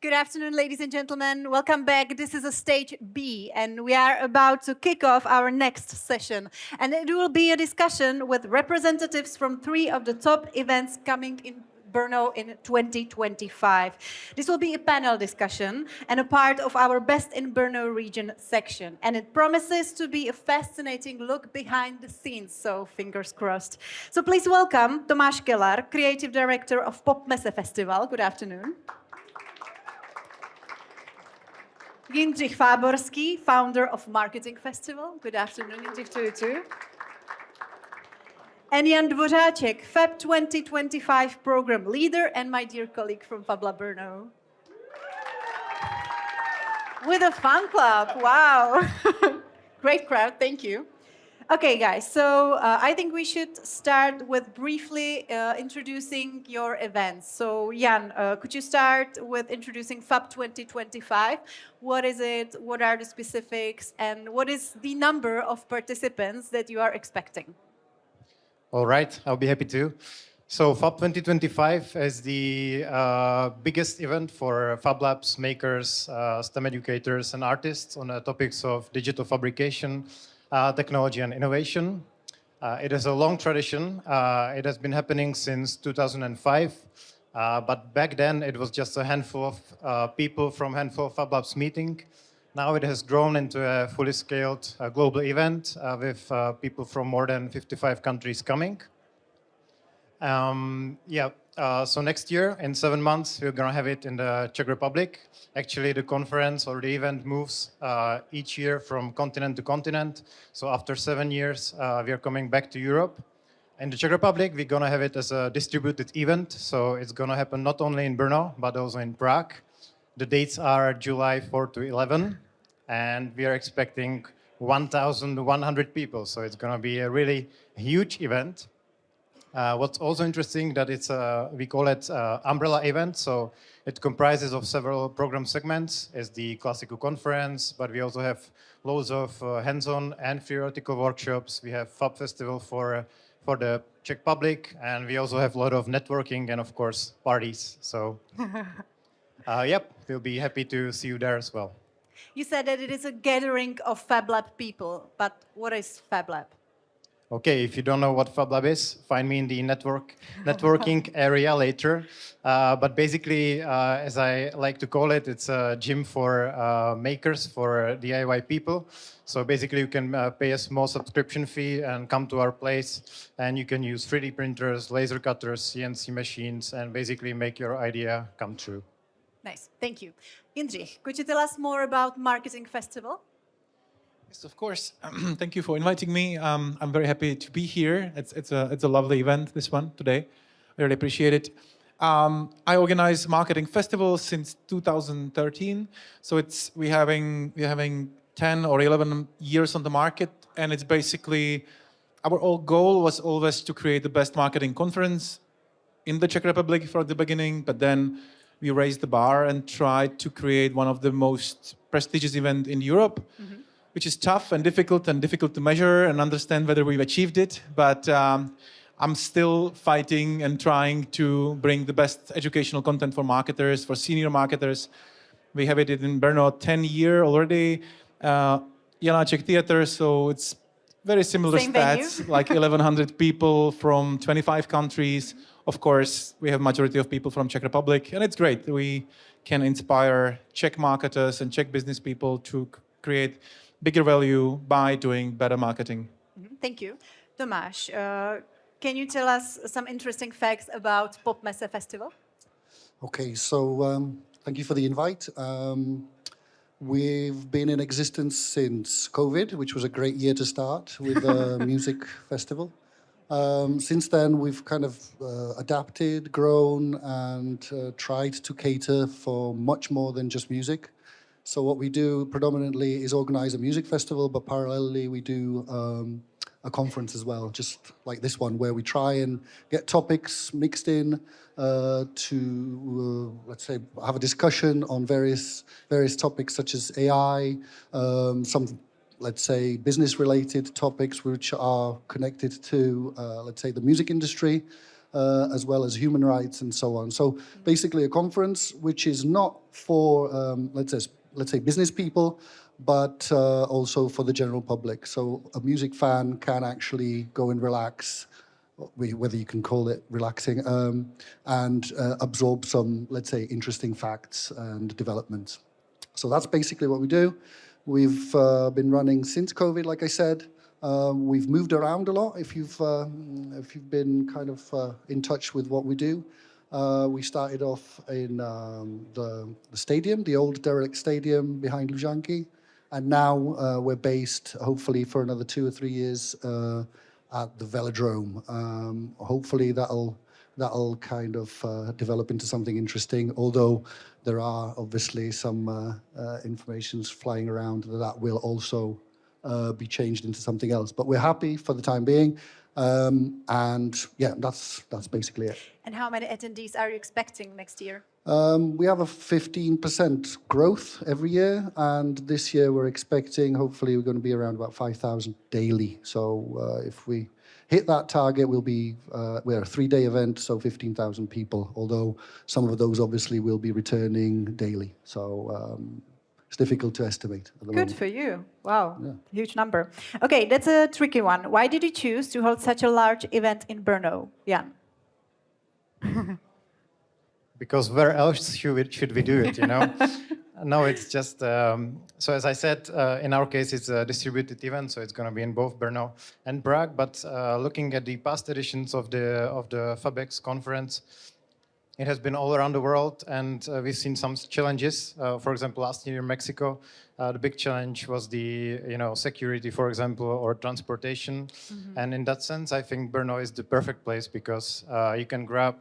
Good afternoon, ladies and gentlemen. Welcome back. This is a stage B, and we are about to kick off our next session. And it will be a discussion with representatives from 3 of the top events coming in Brno in 2025. This will be a panel discussion and a part of our Best in Brno region section. And it promises to be a fascinating look behind the scenes, so fingers crossed. So please welcome Tomáš Kelar, Creative Director of Pop Messe Festival. Good afternoon. Jindřich Fáborský, founder of Marketing Festival. Good afternoon, Jindřich, to you too. And Jan Dvořáček, Fab 2025 program leader and my dear colleague from FabLab Brno. With a fan club, wow. Great crowd, thank you. Okay, guys, so I think we should start with briefly introducing your events. So, Jan, could you start with introducing Fab 2025? What is it? What are the specifics? And what is the number of participants that you are expecting? All right, I'll be happy to. So, Fab 2025 is the biggest event for Fab Labs, makers, STEM educators, and artists on the topics of digital fabrication, technology and innovation. It has a long tradition. It has been happening since 2005, but back then it was just a handful of people from handful of Fab Labs meeting. Now it has grown into a fully scaled global event with people from more than 55 countries coming. So next year, in 7 months, we're going to have it in the Czech Republic. Actually, the conference or the event moves each year from continent to continent. So after 7 years, we are coming back to Europe. In the Czech Republic, we're going to have it as a distributed event. So it's going to happen not only in Brno, but also in Prague. The dates are July 4 to 11. And we are expecting 1,100 people. So it's going to be a really huge event. What's also interesting that it's we call it umbrella event. So it comprises of several program segments. It's the classical conference, but we also have loads of hands-on and theoretical workshops. We have Fab Festival for the Czech public, and we also have a lot of networking and of course parties. So we'll be happy to see you there as well. You said that it is a gathering of FabLab people, but what is FabLab? Okay, if you don't know what FabLab is, find me in the networking area later. But basically, as I like to call it, it's a gym for makers, for DIY people. So basically, you can pay a small subscription fee and come to our place, and you can use 3D printers, laser cutters, CNC machines, and basically make your idea come true. Nice, thank you. Jindřich, could you tell us more about Marketing Festival? Yes, of course. Thank you for inviting me. I'm very happy to be here. It's a lovely event, this one today. I really appreciate it. I organize Marketing Festival since 2013. So we're having 10 or 11 years on the market, and it's basically our whole goal was always to create the best marketing conference in the Czech Republic from the beginning, but then we raised the bar and tried to create one of the most prestigious events in Europe. Mm-hmm. Which is tough and difficult to measure and understand whether we've achieved it. But I'm still fighting and trying to bring the best educational content for marketers, for senior marketers. We have it in Brno 10 years already. Janáček Theater, so it's very similar Same stats, venue. like 1,100 people from 25 countries. Of course, we have majority of people from Czech Republic, and it's great. We can inspire Czech marketers and Czech business people to create bigger value by doing better marketing. Thank you. Tomáš, can you tell us some interesting facts about Pop Messe Festival? Okay, so thank you for the invite. We've been in existence since COVID, which was a great year to start with the music festival. Since then, we've kind of adapted, grown, and tried to cater for much more than just music. So what we do predominantly is organize a music festival, but parallelly we do a conference as well, just like this one, where we try and get topics mixed in to, let's say, have a discussion on various topics such as AI, some, let's say, business-related topics which are connected to, let's say, the music industry, as well as human rights and so on. So basically a conference which is not for, let's say business people, but also for the general public. So a music fan can actually go and relax, whether you can call it relaxing, and absorb some, let's say, interesting facts and developments. So that's basically what we do. We've been running since COVID, like I said. We've moved around a lot. If you've been kind of in touch with what we do, we started off in the stadium, the old derelict stadium behind Lužanky, and now we're based, hopefully, for another 2 or 3 years at the Velodrome. Hopefully that'll kind of develop into something interesting, although there are obviously some informations flying around that will also be changed into something else. But we're happy for the time being. And yeah, that's basically it. And how many attendees are you expecting next year? We have a 15% growth every year, and this year we're expecting, hopefully, we're going to be around about 5,000 daily. So if we hit that target, we're a 3-day event, so 15,000 people, although some of those obviously will be returning daily. So it's difficult to estimate at the moment. Good for you. Wow, yeah. Huge number. Okay, that's a tricky one. Why did you choose to hold such a large event in Brno, Jan? Because where else should we do it, you know? No, it's just, so as I said, in our case, it's a distributed event, so it's going to be in both Brno and Prague. But looking at the past editions of the FabX conference, it has been all around the world, and we've seen some challenges. For example, last year in Mexico, the big challenge was the security, for example, or transportation. Mm-hmm. And in that sense, I think Brno is the perfect place because you can grab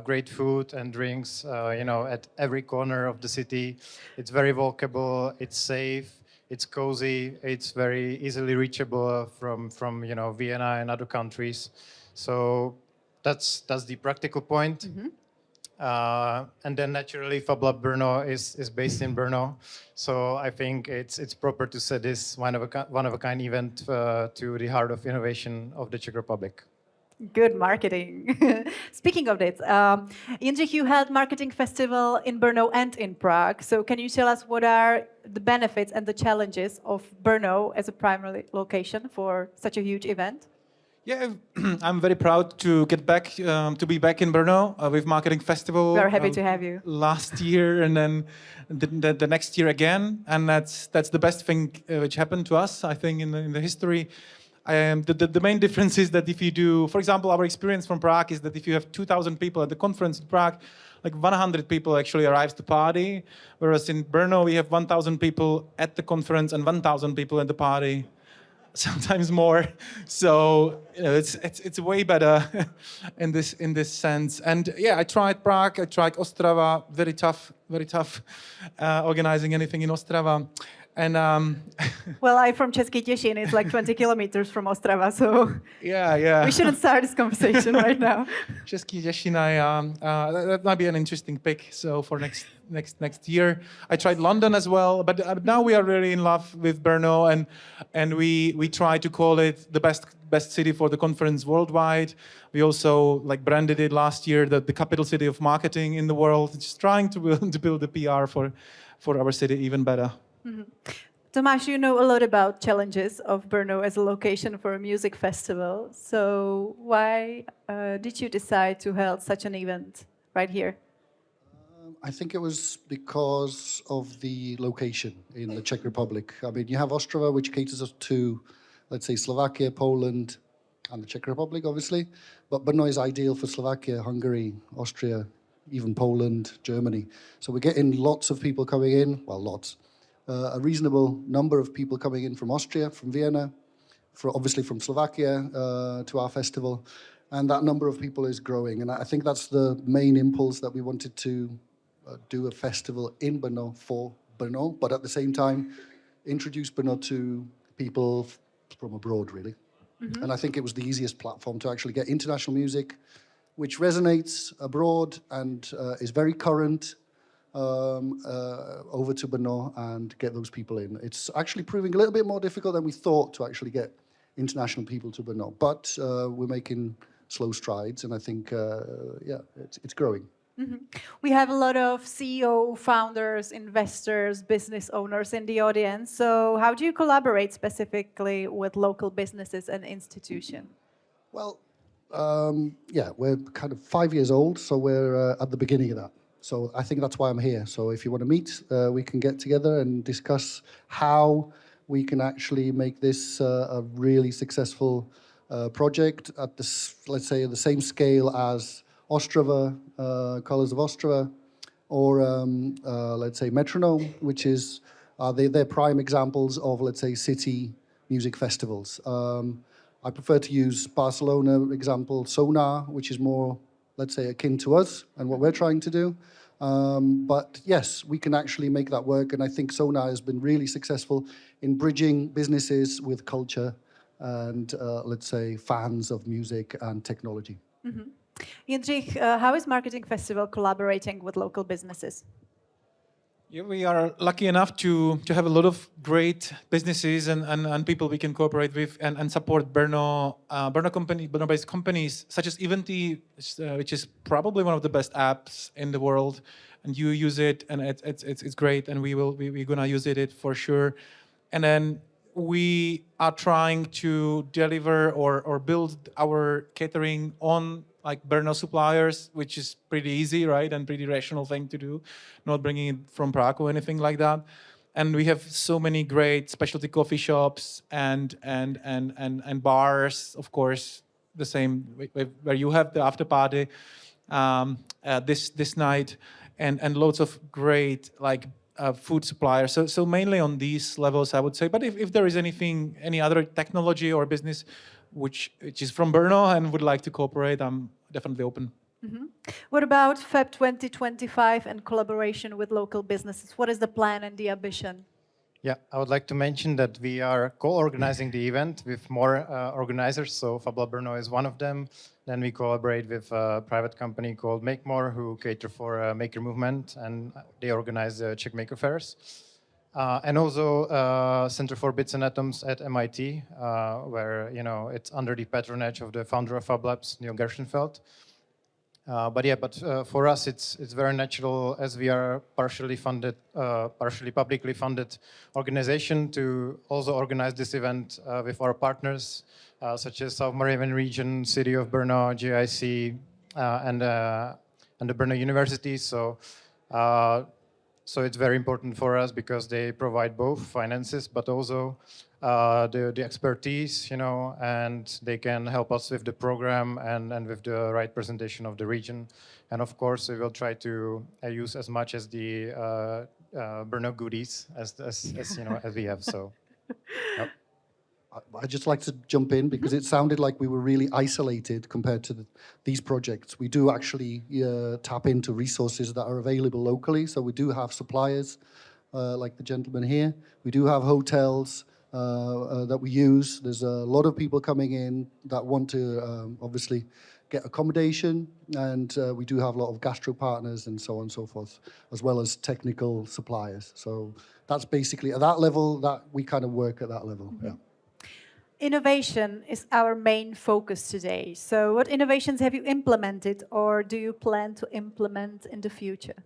great food and drinks, at every corner of the city. It's very walkable, it's safe, it's cozy, it's very easily reachable from Vienna and other countries. So that's the practical point. Mm-hmm. And then naturally, FabLab Brno is based in Brno, so I think it's proper to set this one of a kind event to the heart of innovation of the Czech Republic. Good marketing. Speaking of this, Jindřich, you held marketing festival in Brno and in Prague. So can you tell us what are the benefits and the challenges of Brno as a primary location for such a huge event? Yeah, I'm very proud to get back, to be back in Brno with Marketing Festival. We're happy to have you. Last year and then the next year again, and that's the best thing which happened to us, I think, in the history. The main difference is that if you do, for example, our experience from Prague is that if you have 2,000 people at the conference in Prague, like 100 people actually arrives to party, whereas in Brno we have 1,000 people at the conference and 1,000 people at the party. Sometimes more, so it's way better in this sense. And yeah, I tried Prague, I tried Ostrava, very tough organizing anything in Ostrava. And well, I'm from Český Těšín. It's like 20 kilometers from Ostrava, so yeah. We shouldn't start this conversation right now. Český Těšín, that might be an interesting pick. So for next year, I tried London as well, but now we are really in love with Brno, and we try to call it the best city for the conference worldwide. We also branded it last year the capital city of marketing in the world. Just trying to build the PR for our city even better. Mm-hmm. Tomáš, you know a lot about challenges of Brno as a location for a music festival. So why did you decide to hold such an event right here? I think it was because of the location in the Czech Republic. I mean, you have Ostrava, which caters us to, let's say, Slovakia, Poland, and the Czech Republic, obviously. But Brno is ideal for Slovakia, Hungary, Austria, even Poland, Germany. So we're getting lots of people coming in, well, lots. A reasonable number of people coming in from Austria, from Vienna, obviously from Slovakia to our festival. And that number of people is growing. And I think that's the main impulse that we wanted to do a festival in Brno for Brno, but at the same time, introduce Brno to people from abroad, really. Mm-hmm. And I think it was the easiest platform to actually get international music, which resonates abroad and is very current, over to Brno and get those people in. It's actually proving a little bit more difficult than we thought to actually get international people to Brno, but we're making slow strides, and I think it's growing. We have a lot of CEO, founders, investors, business owners in the audience. So how do you collaborate specifically with local businesses and institutions? Well, we're kind of 5 years old, so we're at the beginning of that. So I think that's why I'm here. So if you want to meet, we can get together and discuss how we can actually make this a really successful project at this, let's say, the same scale as Ostrava, Colours of Ostrava, or let's say Metronome, which is they're prime examples of, let's say, city music festivals. I prefer to use Barcelona example, Sonar, which is more, let's say, akin to us and what we're trying to do. But yes, we can actually make that work, and I think Sonar has been really successful in bridging businesses with culture and, let's say, fans of music and technology. Jindřich, how is Marketing Festival collaborating with local businesses? Yeah, we are lucky enough to have a lot of great businesses and people we can cooperate with and support Brno-based companies such as Eventy, which is probably one of the best apps in the world, and you use it and it's great, and we're gonna use it for sure. And then we are trying to deliver or build our catering on like Brno suppliers, which is pretty easy, right, and pretty rational thing to do, not bringing it from Prague or anything like that. And we have so many great specialty coffee shops and bars, of course, the same where you have the after party this night, and loads of great like food suppliers. So mainly on these levels, I would say. But if there is any other technology or business which is from Brno and would like to cooperate, I'm definitely open. What about Feb 2025 and collaboration with local businesses? What is the plan and the ambition? Yeah, I would like to mention that we are co-organizing the event with more organizers. So FabLab Brno is one of them. Then we collaborate with a private company called Make More, who cater for maker movement, and they organize the Czech Maker Fairs. And also Center for Bits and Atoms at MIT, where it's under the patronage of the founder of FabLabs, Neil Gershenfeld. But for us, it's very natural, as we are partially publicly funded organization, to also organize this event with our partners, such as South Moravian Region, City of Brno, JIC, and the Brno University. So it's very important for us because they provide both finances, but also the expertise, and they can help us with the program and with the right presentation of the region. And of course, we will try to use as much as the Brno goodies as we have. So. Yep. I'd just like to jump in because it sounded like we were really isolated compared to these projects. We do actually tap into resources that are available locally. So we do have suppliers like the gentleman here. We do have hotels that we use. There's a lot of people coming in that want to obviously get accommodation, and we do have a lot of gastro partners and so on and so forth, as well as technical suppliers. So that's basically at that level that we kind of work at that level. Yeah. Innovation is our main focus today. So what innovations have you implemented or do you plan to implement in the future?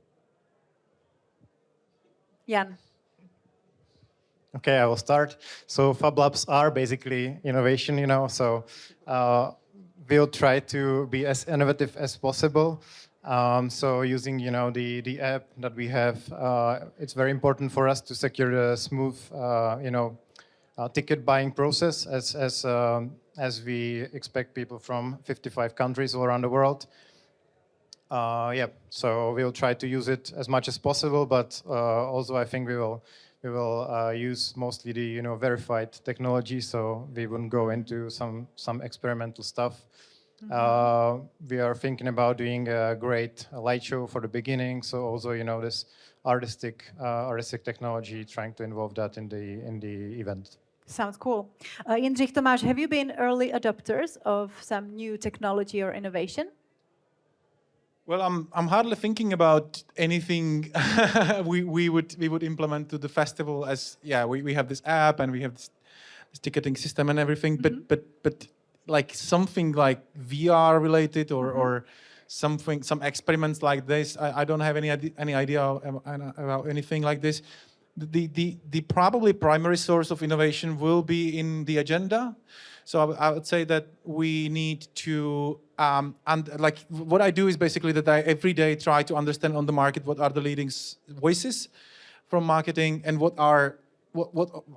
Jan. Okay, I will start. So Fab Labs are basically innovation, so we'll try to be as innovative as possible. So using, the app that we have, it's very important for us to secure a smooth, ticket buying process as we expect people from 55 countries all around the world. So we'll try to use it as much as possible, but also I think we will use mostly the verified technology, so we wouldn't go into some experimental stuff. We are thinking about doing a great light show for the beginning, so also this artistic technology, trying to involve that in the event. Sounds cool. Jindřich, Tomáš, have you been early adopters of some new technology or innovation? Well, I'm hardly thinking about anything we would implement to the festival. As we have this app and we have this ticketing system and everything. But like something like VR related or something, some experiments like this. I don't have any idea about anything like this. The probably primary source of innovation will be in the agenda. So I would say that we need to, and like what I do is basically that I every day try to understand on the market what are the leading voices from marketing and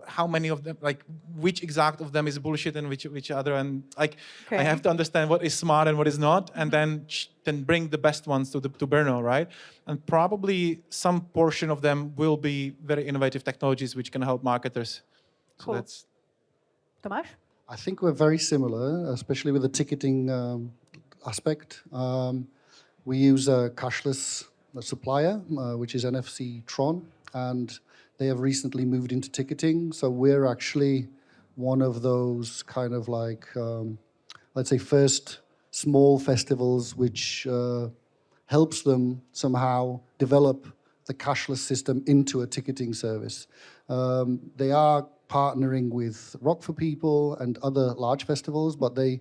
how many of them, like which exact of them is bullshit and which other, and like I have to understand what is smart and what is not, and then bring the best ones to Brno, right? And probably some portion of them will be very innovative technologies which can help marketers. Cool. So that's. Tomáš? I think we're very similar, especially with the ticketing aspect. We use a cashless supplier, which is NFC Tron, and they have recently moved into ticketing. So we're actually one of those kind of like, let's say, first small festivals which helps them somehow develop the cashless system into a ticketing service. They are partnering with Rock for People and other large festivals, but they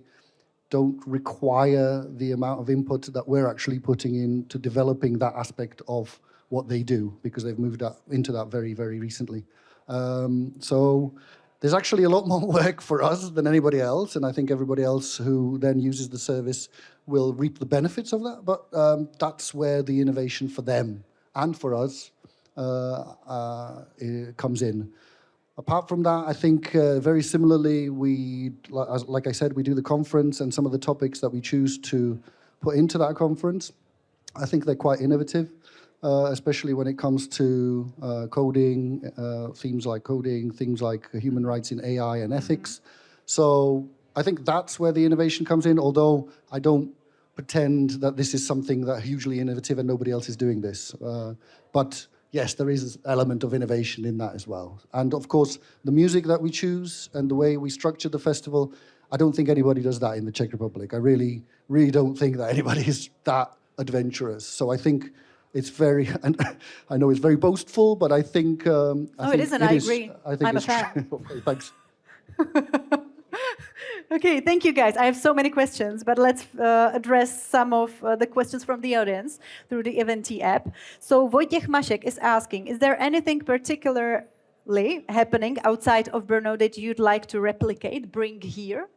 don't require the amount of input that we're actually putting into developing that aspect of what they do, because they've moved into that very, very recently. So there's actually a lot more work for us than anybody else, and I think everybody else who then uses the service will reap the benefits of that, but that's where the innovation for them and for us comes in. Apart from that, I think very similarly, like I said, we do the conference, and some of the topics that we choose to put into that conference, I think they're quite innovative, especially when it comes to coding, themes like coding, things like human rights in AI and ethics. So I think that's where the innovation comes in, although I don't pretend that this is something that's hugely innovative and nobody else is doing this. But yes, there is an element of innovation in that as well. And of course, the music that we choose and the way we structure the festival, I don't think anybody does that in the Czech Republic. I really, really don't think that anybody is that adventurous. So I think it's very, and I know it's very boastful, but I think... it isn't, I agree. I think I'm it's a fan. Okay, thanks. Okay, thank you guys. I have so many questions, but let's address some of the questions from the audience through the Eventy app. So Wojciech Maszek is asking, is there anything particularly happening outside of Brno that you'd like to replicate, bring here?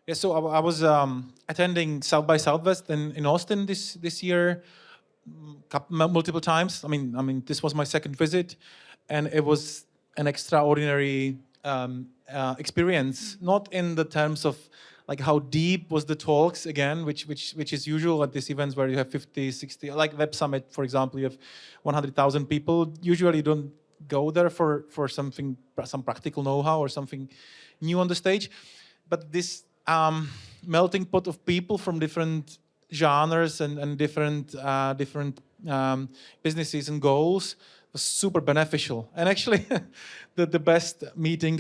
Yeah, so I was attending South by Southwest in Austin this year multiple times. I mean, this was my second visit, and it was an extraordinary experience. Not in the terms of like how deep was the talks again, which is usual at these events where you have 50, 60, like Web Summit, for example, you have 100,000 people. Usually you don't go there for some practical know-how or something new on the stage, but this melting pot of people from different genres and different businesses and goals was super beneficial. And actually, the best meeting,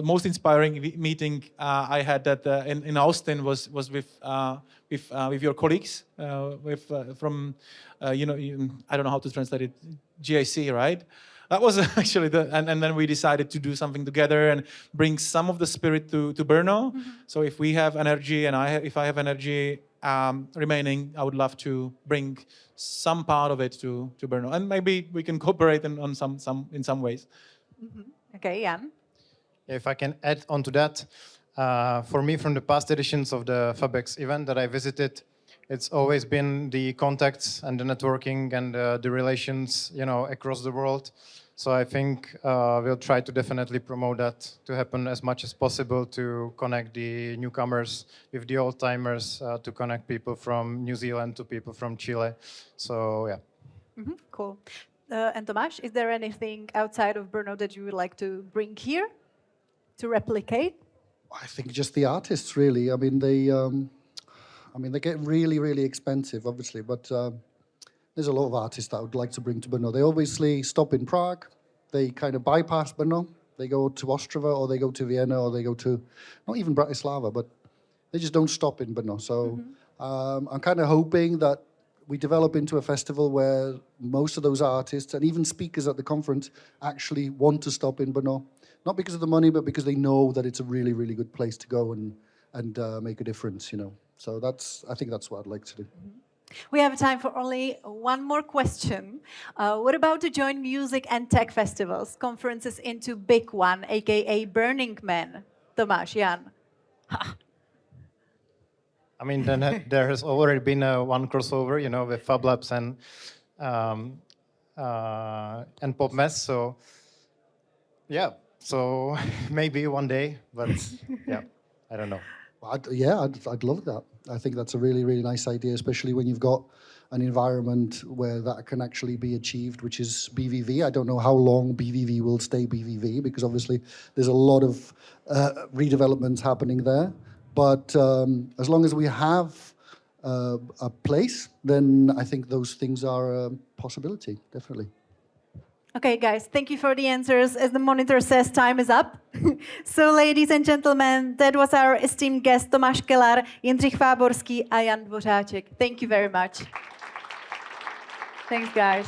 most inspiring meeting I had in Austin was with your colleagues, from I don't know how to translate it, GIC, right? That was actually and then we decided to do something together and bring some of the spirit to Brno. Mm-hmm. So if we have energy and if I have energy remaining, I would love to bring some part of it to Brno, and maybe we can cooperate in some ways. Mm-hmm. Okay, Jan. If I can add on to that, for me, from the past editions of the FabX event that I visited, it's always been the contacts and the networking and the relations, across the world. So I think we'll try to definitely promote that to happen as much as possible, to connect the newcomers with the old-timers, to connect people from New Zealand to people from Chile. So, yeah. Mm-hmm, cool. And Tomáš, is there anything outside of Brno that you would like to bring here to replicate? I think just the artists, really. I mean, they get really, really expensive, obviously, but there's a lot of artists that I would like to bring to Brno. They obviously stop in Prague. They kind of bypass Brno. They go to Ostrava, or they go to Vienna, or they go to, not even Bratislava, but they just don't stop in Brno. So I'm kind of hoping that we develop into a festival where most of those artists and even speakers at the conference actually want to stop in Brno, not because of the money, but because they know that it's a really, really good place to go and make a difference, you know. So I think that's what I'd like to do. We have time for only one more question. What about to join music and tech festivals, conferences into big one, aka Burning Man? Tomáš, Jan. I mean, then there has already been one crossover, you know, with FabLabs and Pop Messe. So, yeah. So maybe one day, but yeah, I don't know. I'd love that. I think that's a really, really nice idea, especially when you've got an environment where that can actually be achieved, which is BVV. I don't know how long BVV will stay BVV, because obviously there's a lot of redevelopments happening there. But as long as we have a place, then I think those things are a possibility, definitely. Okay, guys, thank you for the answers. As the monitor says, time is up. So, ladies and gentlemen, that was our esteemed guest, Tomáš Kelar, Jindřich Fáborský, a Jan Dvořáček. Thank you very much. Thanks, guys.